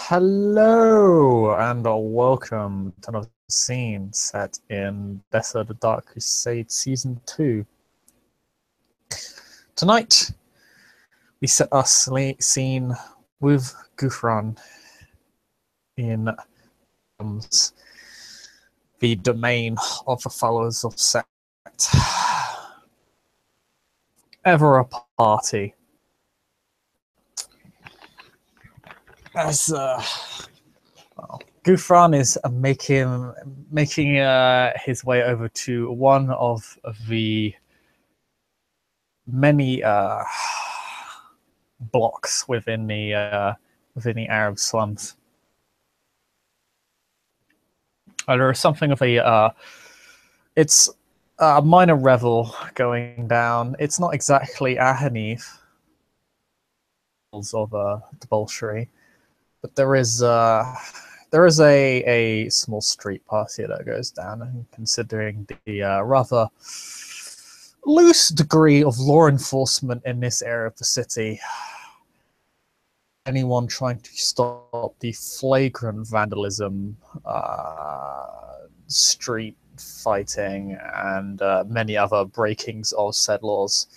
Hello and welcome to another scene set in Desert the Dark Crusade Season 2. Tonight, we set our scene with Ghufran in the domain of the followers of Sect. Ever a party. As Ghufran is making his way over to one of the many blocks within the Arab slums. There is something of a it's a minor revel going down. It's not exactly Ahanif of debauchery, but there is a small street party that goes down, and considering the rather loose degree of law enforcement in this area of the city, anyone trying to stop the flagrant vandalism, street fighting, and many other breakings of said laws.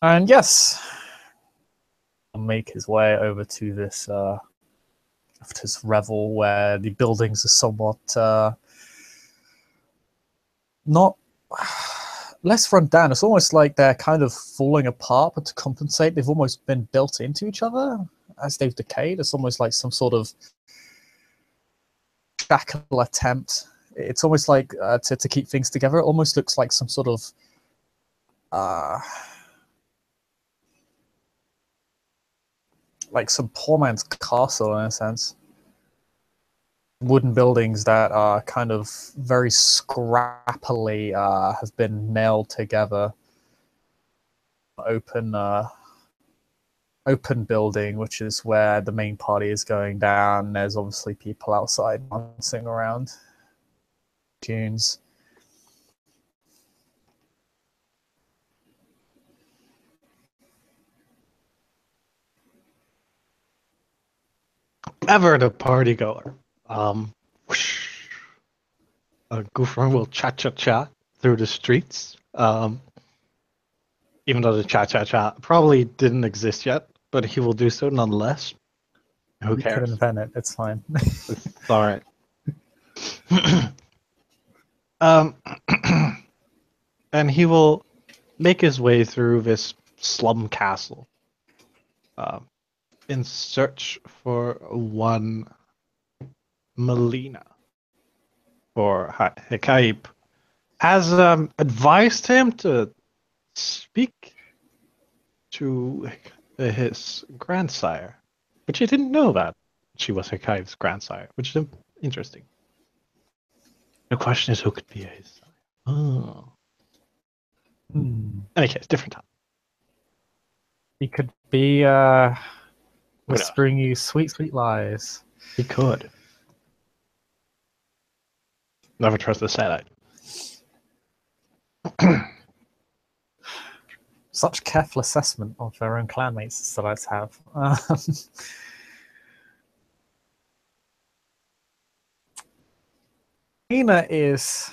And yes, make his way over to this revel where the buildings are somewhat not less run down. It's almost like they're kind of falling apart, but to compensate, they've almost been built into each other as they've decayed. It's almost like some sort of shackle attempt. It's almost like to keep things together. It almost looks like some sort of like some poor man's castle in a sense. Wooden buildings that are kind of very scrappily have been nailed together. Open building, which is where the main party is going down. There's obviously people outside dancing around tunes. Ever the party goer. Ghufran will cha-cha-cha through the streets. Even though the cha-cha-cha probably didn't exist yet, but he will do so nonetheless. Who cares? You could invent it. It's fine. It's all right. And he will make his way through this slum castle in search for one Melina. For Hekaib has advised him to speak to his grandsire, which he didn't know that she was Hekaib's grandsire, which is interesting. The question is, who could be his sire? Oh. In any case, different time. He could be whispering you sweet, sweet lies. He could. Never trust the satellite. Such careful assessment of their own clanmates the Satellites have. Nina is...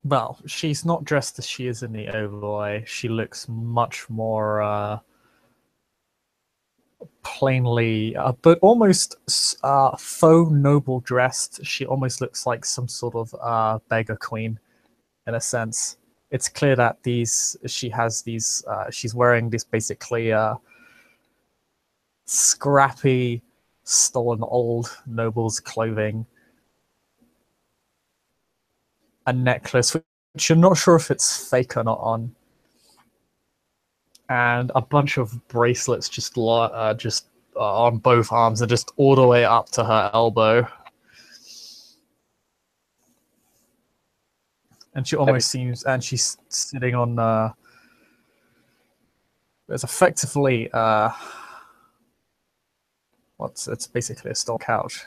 well, she's not dressed as she is in the overlay. She looks much more plainly, but almost faux noble dressed. She almost looks like some sort of beggar queen, in a sense. It's clear that she's wearing this basically scrappy, stolen old noble's clothing, a necklace which you're not sure if it's fake or not on, and a bunch of bracelets just on both arms and just all the way up to her elbow. And she almost seems, and she's sitting on there's effectively it's basically a stone couch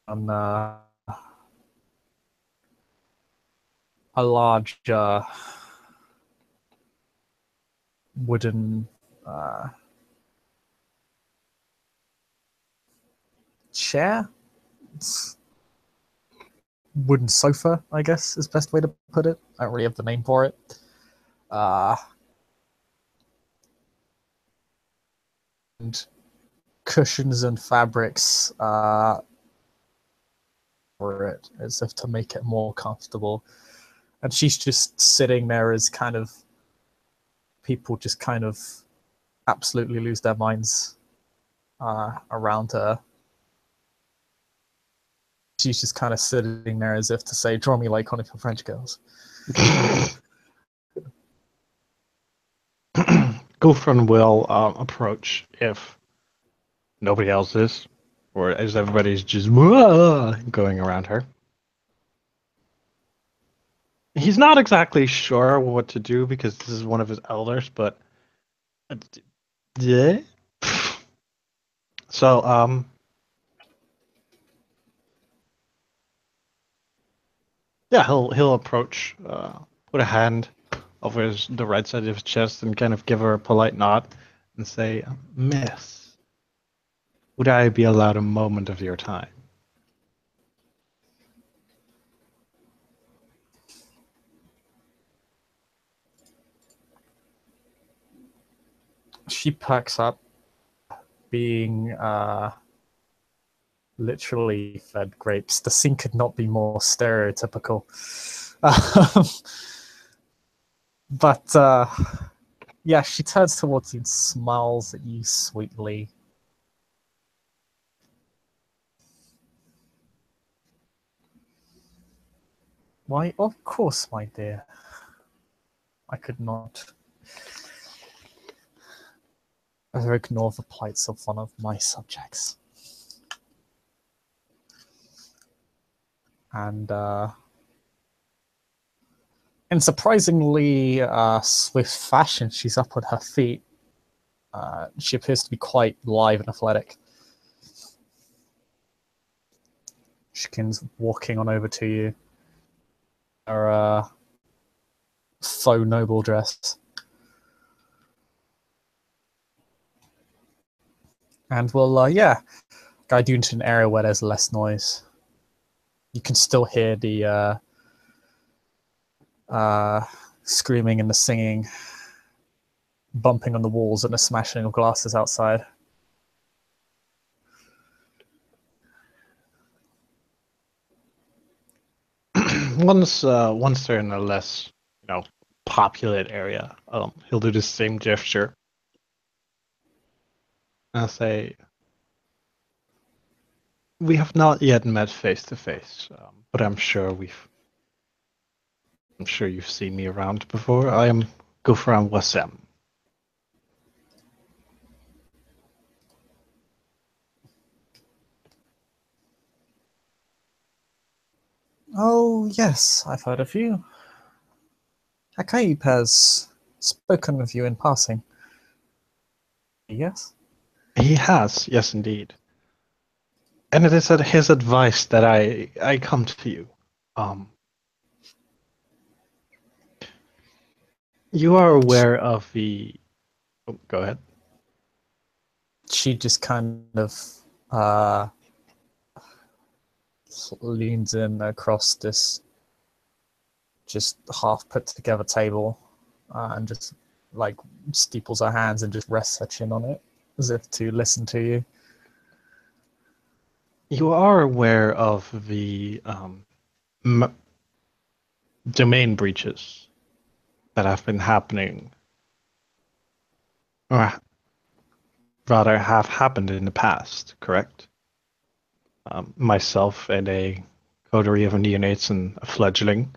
on a large wooden chair. It's wooden sofa, I guess, is the best way to put it. I don't really have the name for it. Uh, and cushions and fabrics for it, as if to make it more comfortable. And she's just sitting there as kind of people just kind of absolutely lose their minds around her. She's just kind of sitting there as if to say, "Draw me like one of your French girls." Ghufran will approach if nobody else is, or as everybody's just going around her. He's not exactly sure what to do because this is one of his elders, but yeah. So yeah, he'll approach, put a hand over the right side of his chest and kind of give her a polite nod and say, "Miss, would I be allowed a moment of your time?" She packs up, being literally fed grapes. The scene could not be more stereotypical. Um, but yeah, she turns towards you and smiles at you sweetly. Why, of course, my dear. I could not ever ignore the plights of one of my subjects. And in surprisingly swift fashion, she's up on her feet. She appears to be quite live and athletic. She begins walking on over to you. Her faux noble dress. And we'll, yeah, guide you into an area where there's less noise. You can still hear the screaming and the singing, bumping on the walls and the smashing of glasses outside. Once they're in a less, populate area, he'll do the same gesture. I'll say, "We have not yet met face to face, but I'm sure you've seen me around before. I am Ghufran Wasem." Oh, yes, I've heard of you. Akaib has spoken of you in passing. Yes? He has, yes, indeed. And it is at his advice that I come to you. You are aware of the. Oh, go ahead. She just kind of leans in across this just half put together table and just like steeples her hands and just rests her chin on it as if to listen to you. You are aware of the domain breaches that have been happening, or rather have happened in the past, correct? Myself and a coterie of neonates and a fledgling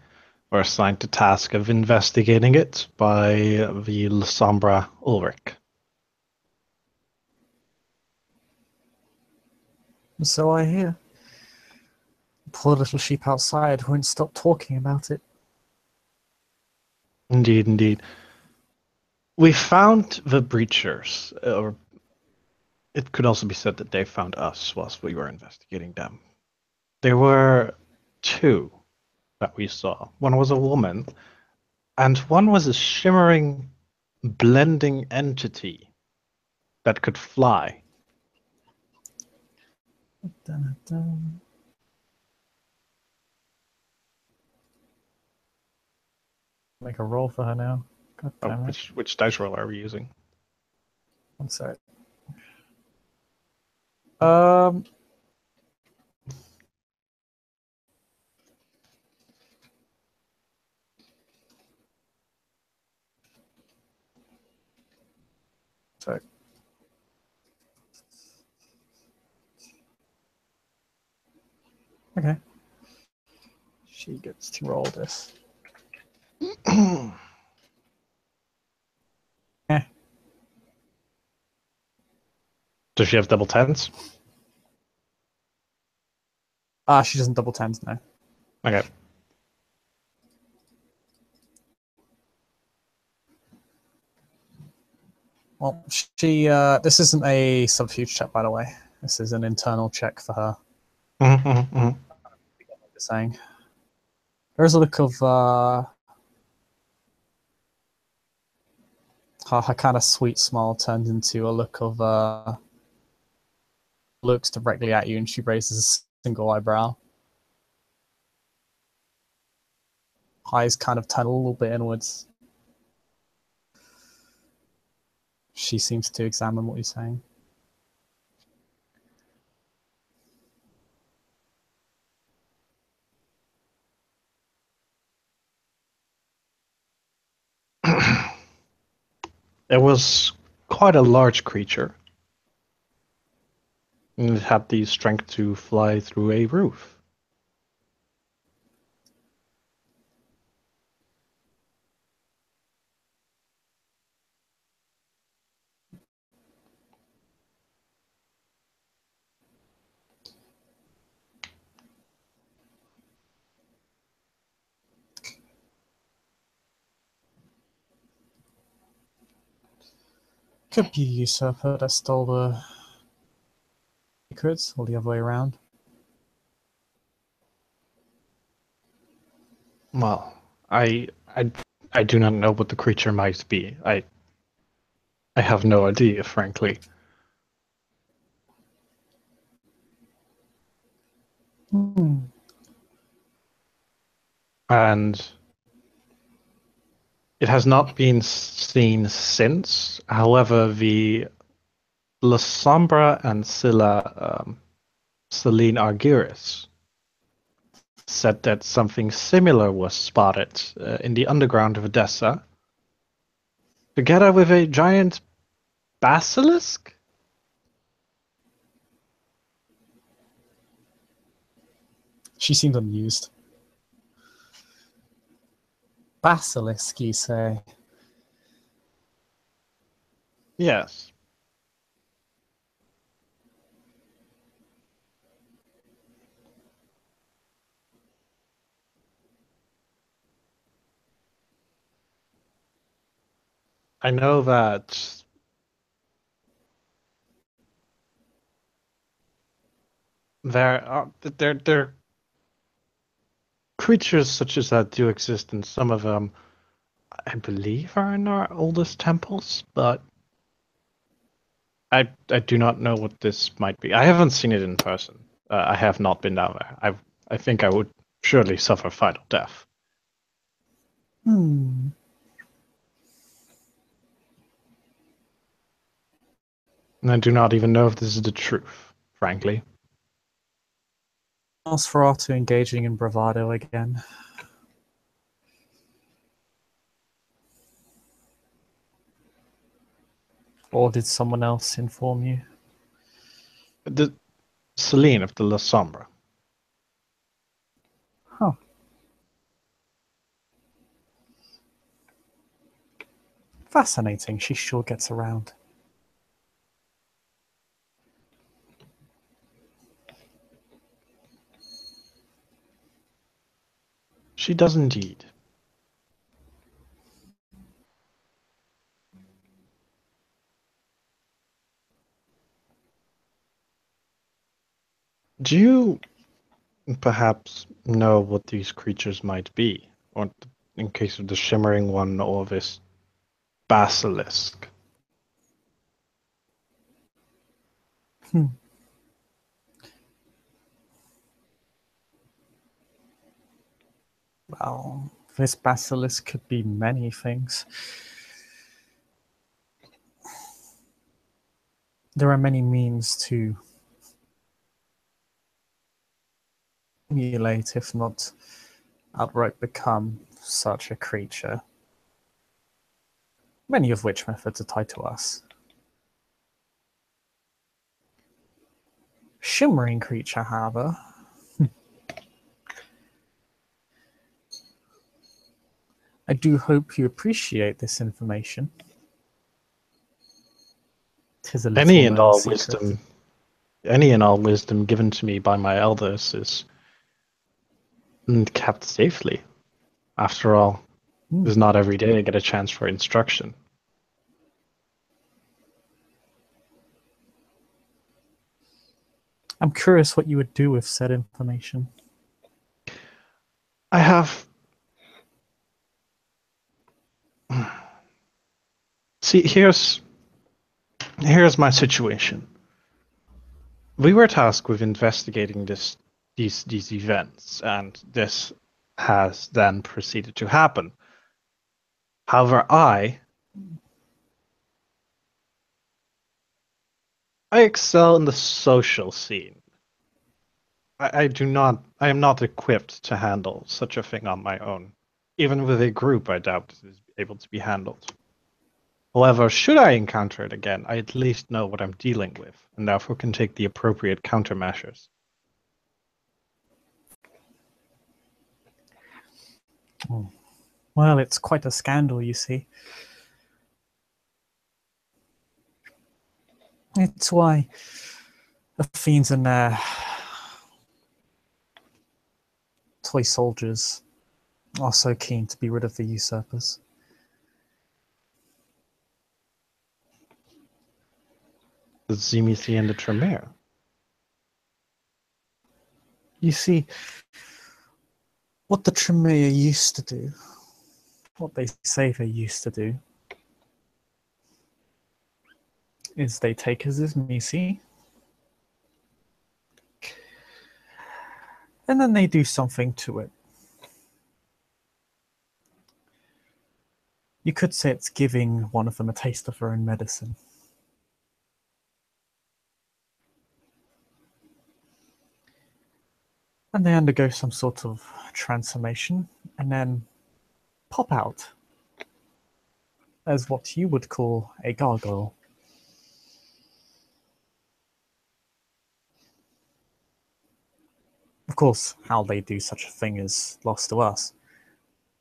were assigned the task of investigating it by the Sombra Ulrich. So I hear. Poor little sheep outside won't stop talking about it. Indeed, indeed. We found the breachers, or it could also be said that they found us whilst we were investigating them. There were two that we saw. One was a woman, and one was a shimmering blending entity that could fly. Dun, dun. Make a roll for her now. God Oh, damn it. which dice roll are we using? One sec. Um. Sorry. Okay. She gets to roll this. Eh. Does she have double tens? She doesn't double tens now. Okay. Well, she. This isn't a subterfuge check, by the way. This is an internal check for her. Saying there's a look of her kind of sweet smile turns into a look of looks directly at you, and she raises a single eyebrow. Eyes kind of turn a little bit inwards. She seems to examine what you're saying. It was quite a large creature. And it had the strength to fly through a roof. Could be a usurper that stole the secrets, or the other way around. Well, I do not know what the creature might be. I have no idea, frankly. And it has not been seen since. However, the La Sombra and Celine Argyris said that something similar was spotted in the underground of Odessa, together with a giant basilisk? She seemed amused. Basilisk, you say? Yes. I know that there creatures such as that do exist, and some of them, I believe, are in our oldest temples, but I do not know what this might be. I haven't seen it in person. I have not been down there. I think I would surely suffer final death. Hmm. And I do not even know if this is the truth, frankly. Nosferatu engaging in bravado again. Or did someone else inform you? The Celine of the La Sombra. Huh. Fascinating. She sure gets around. She does indeed. Do you perhaps know what these creatures might be? Or in case of the shimmering one or this basilisk. Well, this basilisk could be many things. There are many means to emulate, if not outright become, such a creature. Many of which methods are tied to us. Shimmering creature, however, I do hope you appreciate this information. 'Tis a Any little and known all secret. wisdom, any and all wisdom given to me by my elders is kept safely. After all, it's not every day I get a chance for instruction. I'm curious what you would do with said information. I have. See, here's my situation. We were tasked with investigating these events, and this has then proceeded to happen. However, I excel in the social scene. I am not equipped to handle such a thing on my own. Even with a group, I doubt it is able to be handled. However, should I encounter it again, I at least know what I'm dealing with, and therefore can take the appropriate countermeasures. Well, it's quite a scandal, you see. It's why the fiends and their toy soldiers are so keen to be rid of the usurpers. The Zimisi and the Tremere. You see, what the Tremere used to do, what they say they used to do, is they take a Zimisi, and then they do something to it. You could say it's giving one of them a taste of their own medicine. And they undergo some sort of transformation, and then pop out as what you would call a gargoyle. Of course, how they do such a thing is lost to us,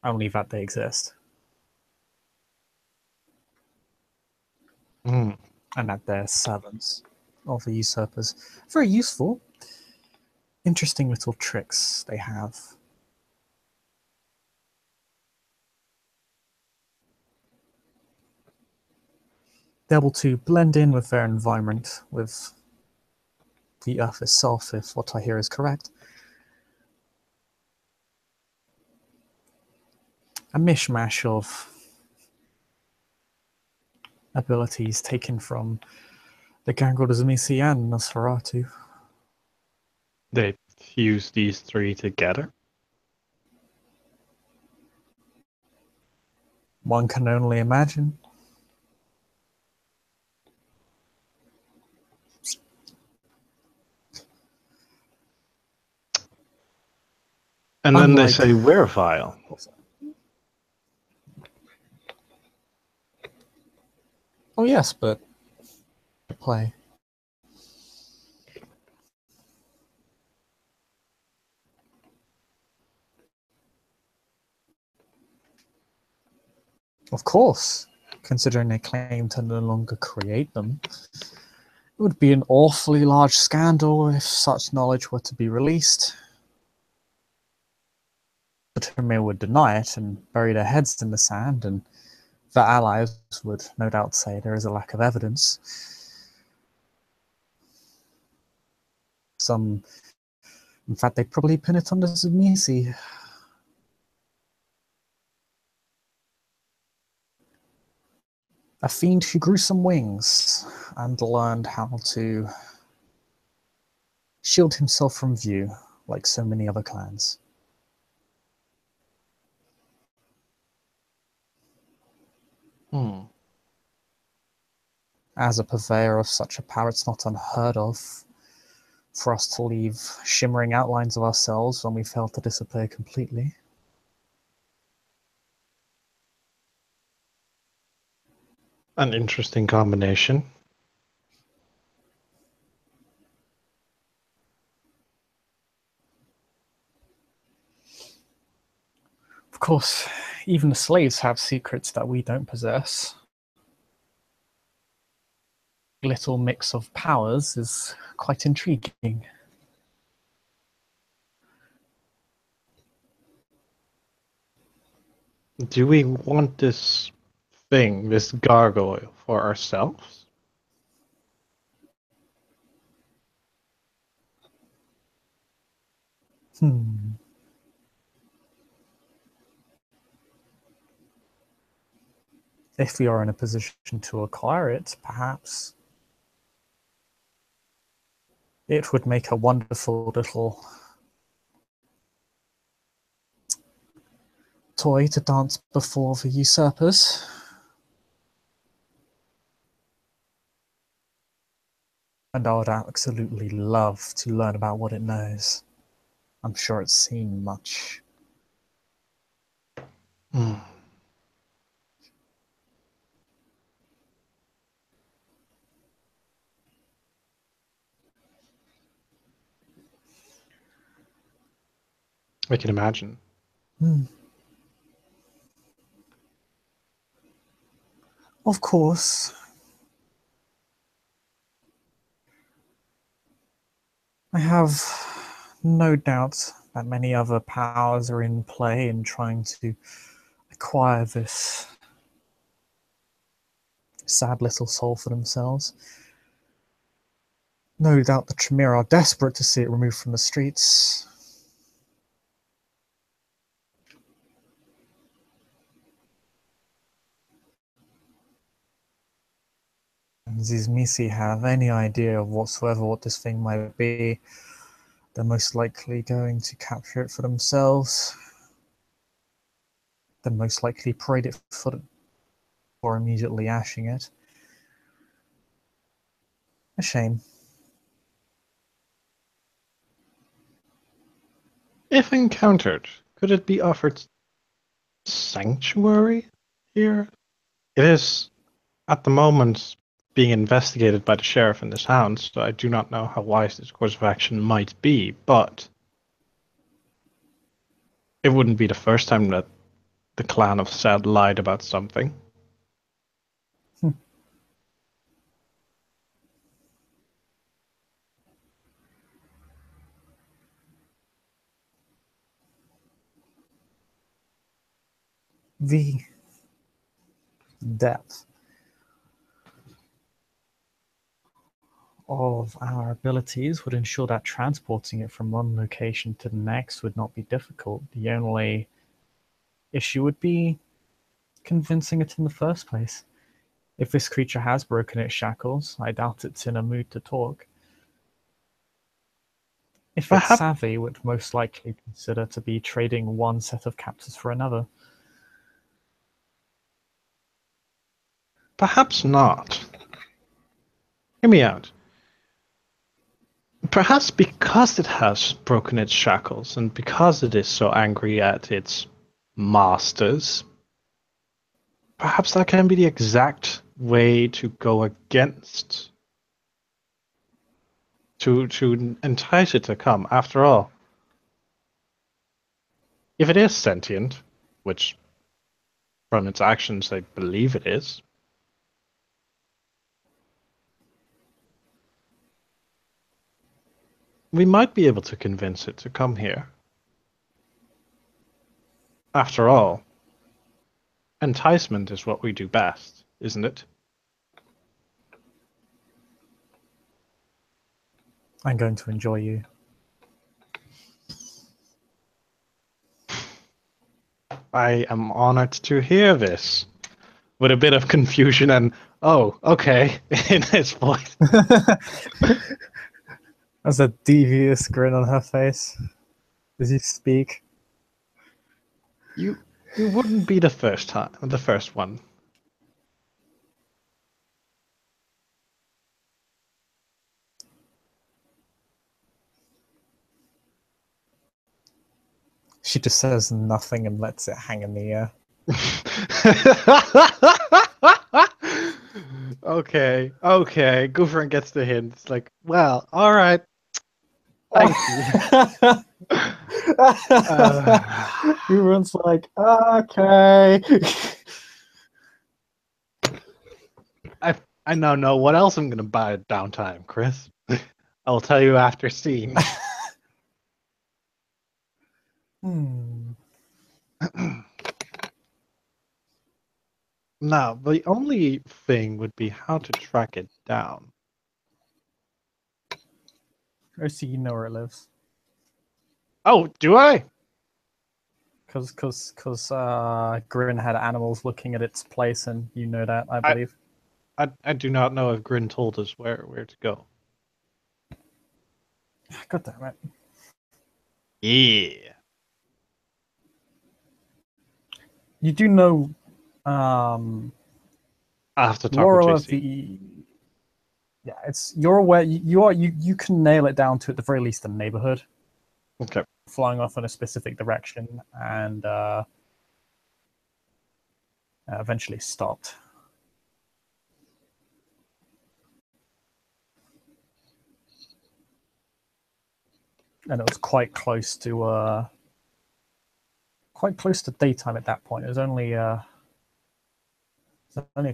only that they exist. Mm. And that they're servants of the usurpers. Very useful. Interesting little tricks they have. They're able to blend in with their environment, with the earth itself, if what I hear is correct. A mishmash of abilities taken from the Gangrel Zamisi and Nosferatu. They fuse these three together. One can only imagine. And then they Unlike... say we're vile. Oh yes, but play. Of course, considering they claim to no longer create them. It would be an awfully large scandal if such knowledge were to be released. The Tremere would deny it and bury their heads in the sand, and their allies would no doubt say there is a lack of evidence. In fact, they'd probably pin it on the Zumisi. A fiend who grew some wings and learned how to shield himself from view, like so many other clans. Hmm. As a purveyor of such a power, it's not unheard of for us to leave shimmering outlines of ourselves when we fail to disappear completely. An interesting combination. Of course, even the slaves have secrets that we don't possess. Little mix of powers is quite intriguing. Do we want this thing, this gargoyle, for ourselves? Hmm. If we are in a position to acquire it, perhaps it would make a wonderful little toy to dance before the usurpers. And I would absolutely love to learn about what it knows. I'm sure it's seen much. Hmm. I can imagine. Hmm. Of course, I have no doubt that many other powers are in play in trying to acquire this sad little soul for themselves. No doubt the Tremere are desperate to see it removed from the streets. And these Misi have any idea of whatsoever what this thing might be, they're most likely going to capture it for themselves. They're most likely parade it for or immediately ashing it. A shame. If encountered, could it be offered sanctuary here? It is, at the moment, being investigated by the sheriff in this town, so I do not know how wise this course of action might be, but it wouldn't be the first time that the clan of Sad lied about something. Hmm. The depth of our abilities would ensure that transporting it from one location to the next would not be difficult. The only issue would be convincing it in the first place. If this creature has broken its shackles, I doubt it's in a mood to talk. If it's Perhaps, savvy, it would most likely consider to be trading one set of captors for another. perhaps not. Hear me out. Perhaps because it has broken its shackles and because it is so angry at its masters, perhaps that can be the exact way to go against, to entice it to come. After all, if it is sentient, which from its actions I believe it is, we might be able to convince it to come here. After all, enticement is what we do best, isn't it? I'm going to enjoy you. I am honored to hear this. with a bit of confusion and oh, okay, in his voice. There's a devious grin on her face as you speak. You you wouldn't be the first one. She just says nothing and lets it hang in the air. Okay, okay. Ghufran gets the hint. It's like, well, all right. Thank you. Everyone's like, okay. I now know what else I'm gonna buy at downtime, Chris. I'll tell you after scene. Now, the only thing would be how to track it down. I see you know where it lives. Oh, do I? Because Grin had animals looking at its place, and you know that, I believe. I do not know if Grin told us where to go. God damn it. Yeah. You do know I have to talk you're with aware of JC. the you're aware you can nail it down to at the very least the neighborhood. Okay. Flying off in a specific direction and eventually stopped. And it was quite close to daytime at that point. It was only a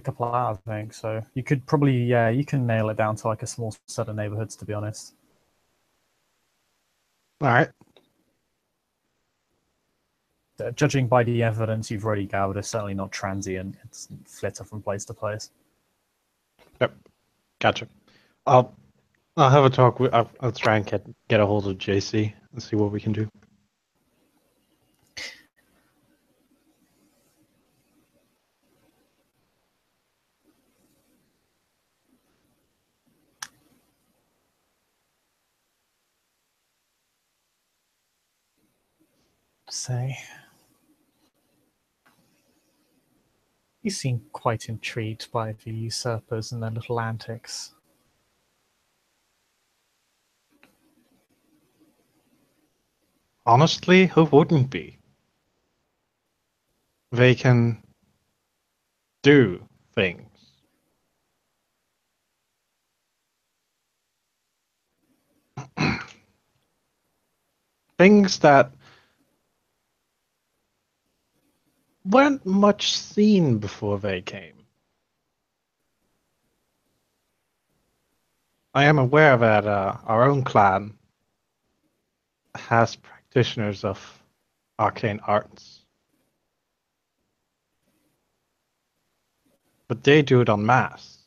couple of hours, I think. So you could probably you can nail it down to like a small set of neighborhoods, to be honest. All right. Judging by the evidence you've already gathered, it's certainly not transient. It's flitter from place to place. Yep. Gotcha. I'll have a talk with. I'll try and get a hold of JC and see what we can do. Say, you seem quite intrigued by the usurpers and their little antics. Honestly, who wouldn't be? They can do things. Things that weren't much seen before they came. I am aware that our own clan has practitioners of arcane arts, but they do it en masse.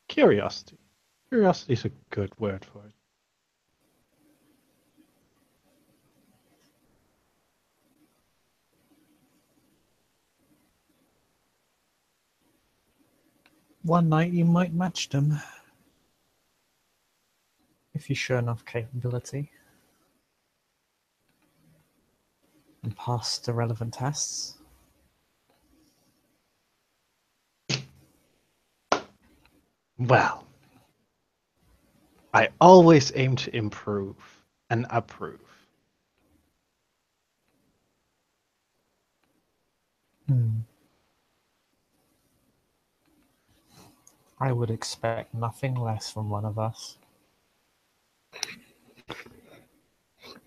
Curiosity. Curiosity is a good word for it. One night you might match them. If you show enough capability. And pass the relevant tests. Well, I always aim to improve and approve. I would expect nothing less from one of us.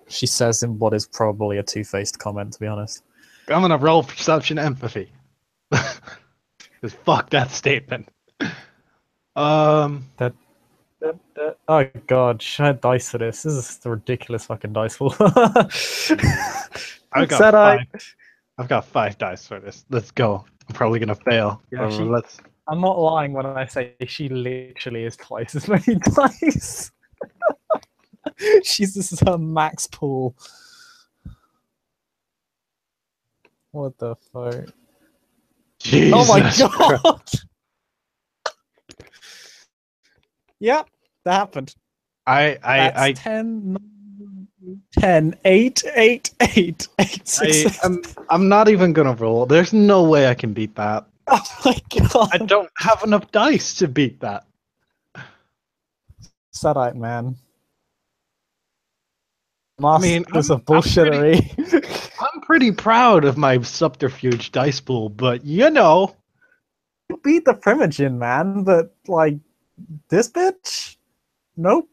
She says in what is probably a two-faced comment, to be honest. I'm gonna roll perception empathy. Because fuck that statement. That oh god, should I have dice for this? This is the ridiculous fucking dice pool. I've got Said five. I've got 5 dice for this. Let's go. I'm probably gonna fail. Yeah, Let's. I'm not lying when I say she literally is twice as many dice. She's just a max pool. What the fuck? Jesus Oh my Christ. god! Yep, that happened. That's I 10, 10, 8, 8, 8, 8, 6. I'm not even gonna roll. There's no way I can beat that. Oh my god. I don't have enough dice to beat that. Sadite, man. I mean, Masters of bullshittery. I'm pretty proud of my subterfuge dice pool, but you know, You beat the Primogen, man, but like this bitch? Nope.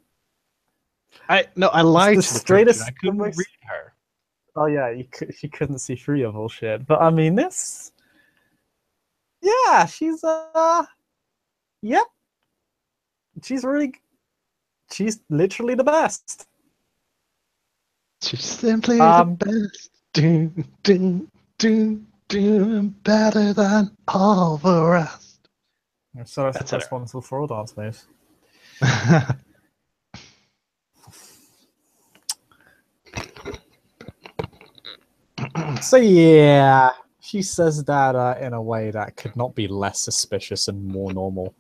I It's lied the to the Primogen. I straightest. couldn't read her. Oh yeah, she couldn't see through your bullshit. But I mean, this. Yeah, she's yep. She's really. She's literally the best. She's simply the Um, best. Doing better than all the rest. so that's Etc. responsible for all dance moves. So yeah, she says that in a way that could not be less suspicious and more normal.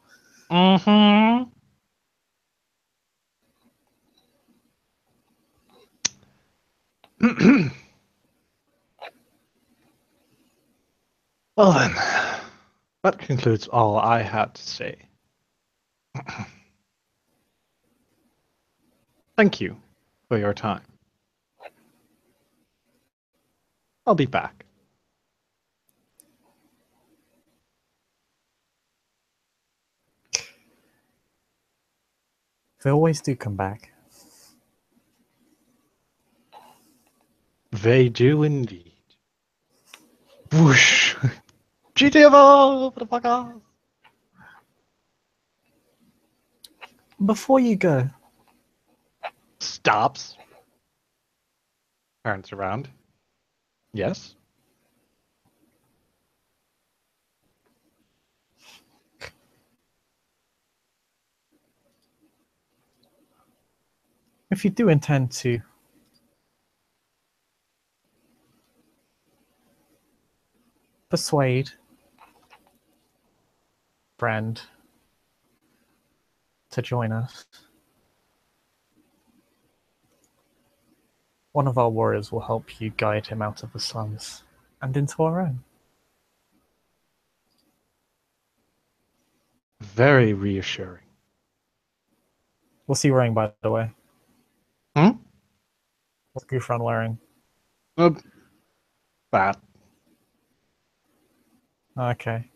Mm-hmm. Well then, that concludes all I had to say. Thank you for your time. I'll be back. They always do come back. They do indeed. Whoosh! GTFO! Motherfucker! Before you go, Stops. Turns around. Yes. if you do intend to persuade Brand to join us, one of our warriors will help you guide him out of the slums and into our own. Very reassuring. What's he wearing, by the way? Hmm? What's Ghufran wearing? That. Okay.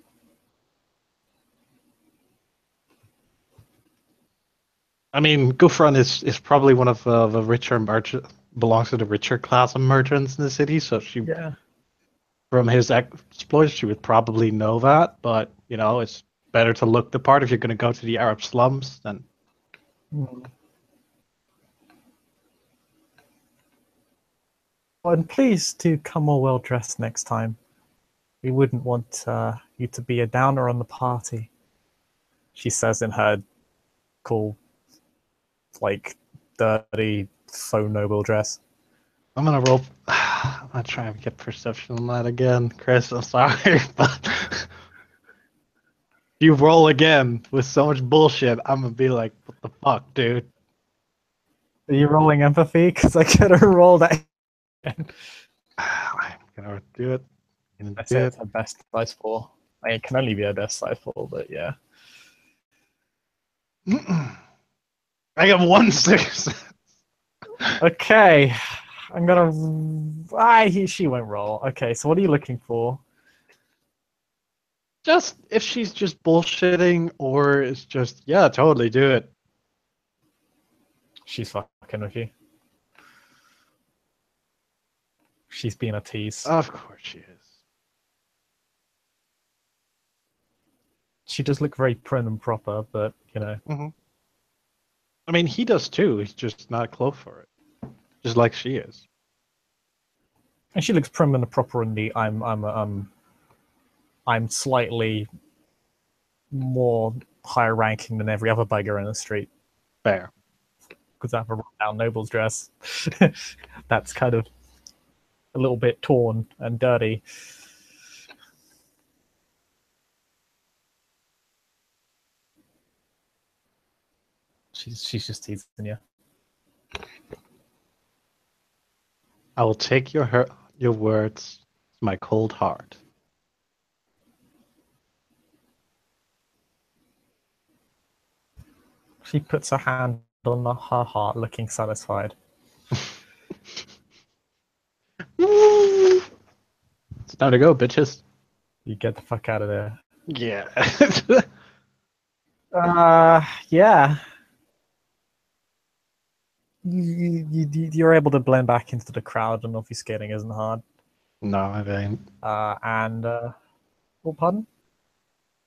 I mean, Ghufran is probably one of the richer merchant, belongs to the richer class of merchants in the city, so Yeah. from his exploits, she would probably know that, but, you know, it's better to look the part if you're going to go to the Arab slums than. Mm. And please do come more well dressed next time. We wouldn't want you to be a downer on the party. She says in her cool, like, dirty faux noble dress. I'm gonna roll. I'm gonna try and get perception on that again, Chris. I'm sorry, but if you roll again with so much bullshit, I'm gonna be like, "What the fuck, dude?" Are you rolling empathy? Because I could have rolled that again. I'm gonna do it. I'm gonna I do say it. it's her best dice pool. I mean, it can only be her best dice pool, but yeah. I got 1 6. Okay. I'm gonna. She won't roll. Okay, so what are you looking for? Just if she's just bullshitting, or it's just yeah, totally do it. She's fucking with you. She's being a tease. Of course she is. She does look very prim and proper, but you know. Mm-hmm. I mean, he does too. He's just not close for it, just like she is. And she looks prim and proper in the I'm slightly more higher ranking than every other beggar in the street Fair. because I have a run-down noble's dress. That's kind of a little bit torn and dirty. She's just teasing you. I will take your words to my cold heart. She puts her hand on her heart, looking satisfied. It's time to go, bitches. You get the fuck out of there. Yeah. Yeah. You're able to blend back into the crowd, and obfuscating isn't hard. No, I ain't. Oh, pardon?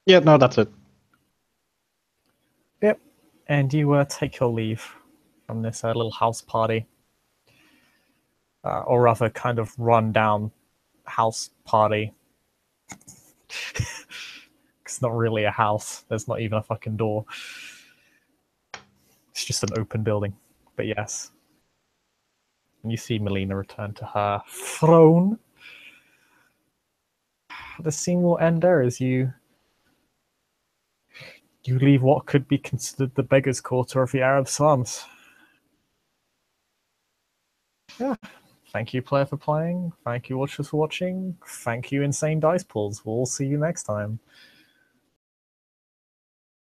Yeah, no, that's it. Yep. And you take your leave from this little house party, or rather, kind of run down house party. It's not really a house. There's not even a fucking door. It's just an open building. But yes. And you see Melina return to her throne. The scene will end there as you leave what could be considered the beggar's quarter of the Arab slums. Yeah. Thank you, player, for playing. Thank you, watchers, for watching. Thank you, Insane Dice Pulls. We'll see you next time.